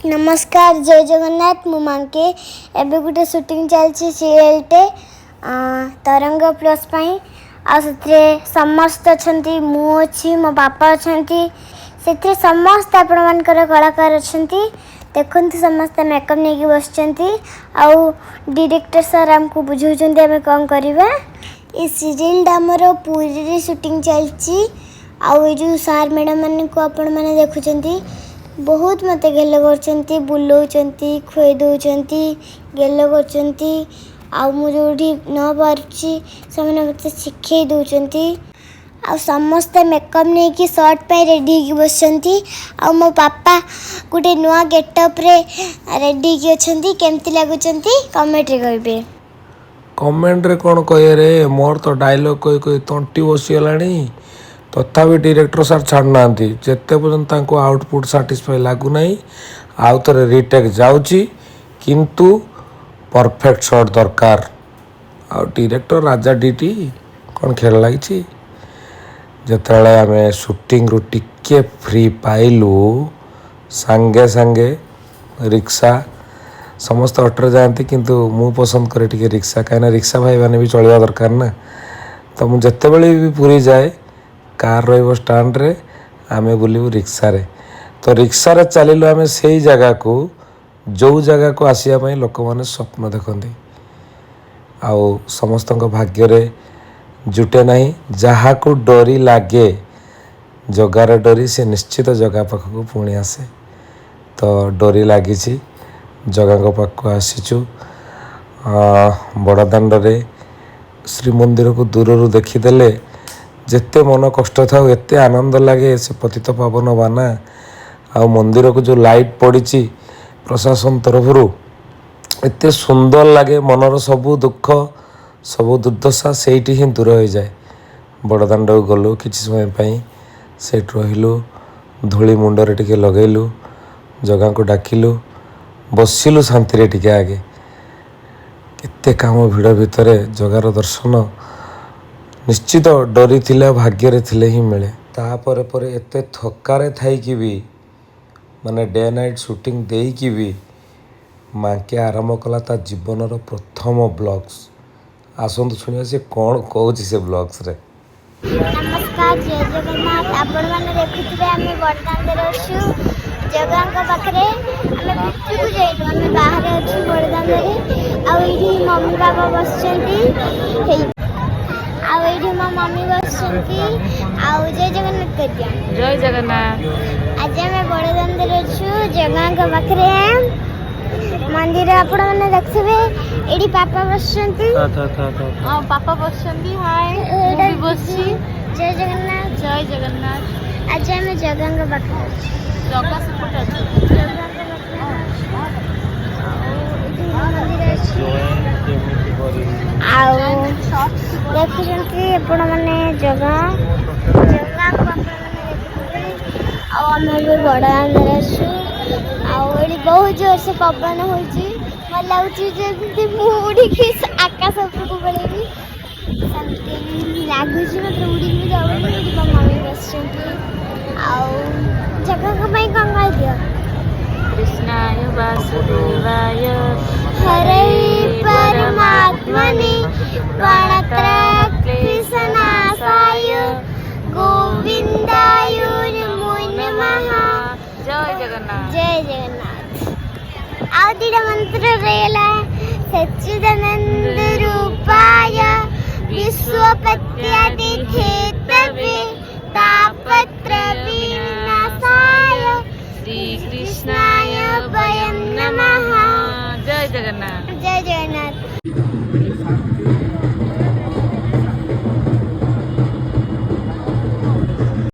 नमस्कार जय जगन्नाथ मु मांके एबे गुटे शूटिंग चलछि सीरियलटे तरंग प्लस पाई आ से समस्त अछंती मु अछि मो पापा अछंती से समस्त आपण मानकर कलाकार अछंती देखंतु समस्त मेकअप नेकी बसचंती आउ डायरेक्टर सर हमको बुझौचंती हमें कौन करबा ई सीरियल हमर पूरी रे शूटिंग चलछि आउ ए जो सर मैडम माने को आपण माने देखुचंती बहुत मत गेल कर बुलाऊँच खुए दौरान गेल कर मुझे न पार्ची से मत शिखे दौरान आ समस्ते मेकअप नहीं कि शर्ट पे रेडी हो बस मो पापा गोटे नुआ गेटअप रे रेडी की अच्छी केमती लगुच कमेंट रे कहे कमेंट रे कौन कहे रे मोर तो डायलॉग कही कही तंटी बसीगलानी तथापि डायरेक्टर सर छाड़ना जिते पर्यंत आउटपुट साटिस्फाई लगुना आउ थे रिटेक जाऊँगी किंतु परफेक्ट शॉट दरकार आ डायरेक्टर राजा डीटी कौन खेल लगी जिते आम शूटिंग रु टिके फ्री पाइलु सांगे सांगे रिक्शा समस्त ऑटो जाती किंतु मु पसंद करे टिके रिक्शा कहीं रिक्शा भाई मैंने भी चलवा दरकार ना तो मुझे जितेबले भी पूरी जाए कार रो स्टाण्ड रे आमे बुलू रिक्शा रे तो रिक्शा रे चलिलु आमे से जगह को जो जगह को आसिया लोक मैंने स्वप्न देखते आउ समस्त भाग्य रे जुटे नहीं जहाँ को डोरी लगे जगार डोरी से निश्चित जगह पाखक पुणी आसे तो डोरी लगी जगह पाख आसीचु बड़दाण्ड रे श्रीमंदिर को दूर देखीदेले जिते मन कष्ट था एते आनंद लगे से पतित पावन बाना आ मंदिर को जो लाइट पड़ी प्रशासन तरफ एते सुंदर लगे मनर सबू दुख सबू दुर्दशा से ही दूर हो जाए बड़दाण्ड को गलु कि समय सेठ रहिलु धूली मुंडरे टिके लगेलु जगह को डाकिलु बसिलु शांति टिके आगे केते काम भिड़ भितर जगार दर्शन निश्चित डरी थिले भाग्य थिले ही मिले तापर पर एते थकारे थाई कि भी माने डे नाइट शूटिंग दे कि भी माँ के आरंभ कला ता जीवन प्रथम ब्लॉग्स आसंतु शुणिया से कौन कहूँ से ब्लॉग्स रे। नमस्कार जय जगन्नाथ आपण माने देखुथिबे आमे बड़दाण्ड रे अछु जगह का पाखरे आमे भितरु जाइलु आमे बाहर अछु बड़दाण्ड रे आ एही मम्मी बाबा बसचंती आउ मो मम्मी बसचंती आउ जय जगन्नाथ कर दिया जय जगन्नाथ। आज आमे बड़दाण्ड रे अछु जगह का पाखरे मंदिर आपण माने देखबे एडी पापा बसचंती पापा बसचंती हाय मैं भी बसची जय जगन्नाथ जय जगन्नाथ। आज आमे जगह का पाखरे जगह सपोर्ट अछि आउ देखुଛନ୍ତି ଆପଣ ମାନେ ଜଗାକୁ ଆପଣ ମାନେ ଦେଖୁଥିବେ ଆଉ ଆମେ ବି ବଡ଼ ଆନ୍ଧରେ ଅଛୁ ଆଉ ଏଠି ବହୁତ ଜୋରସେ ପବନ ହେଉଛି ମୋତେ ଲାଗୁଛି ଯେମିତି ମୁଁ ଉଡ଼ିକି ଆକାଶ ଉପରକୁ ପଳେଇବି ସେମିତି ଲାଗୁଛି ମୋତେ ଉଡ଼ିକି ଯାଉନି ଏଠି ମୋ ମମି ବସିଛନ୍ତି ଆଉ ଜଗାଙ୍କ ପାଇଁ କ'ଣ କହିଦିଅ कृष्णाय वासुदेवाय हरे परमात्मने प्रणतक्लेशनाशाय गोविन्दाय नमो नमः। जय जगन्नाथ जय जगन्नाथ। आउ दिटा मंत्र रहेला सच्चिदानंद रूपाय विश्वपत्यादि हेतवे तापत्र विनाशाय श्री कृष्णाय वयं नमः। जय जगन्नाथ जय जगन्नाथ।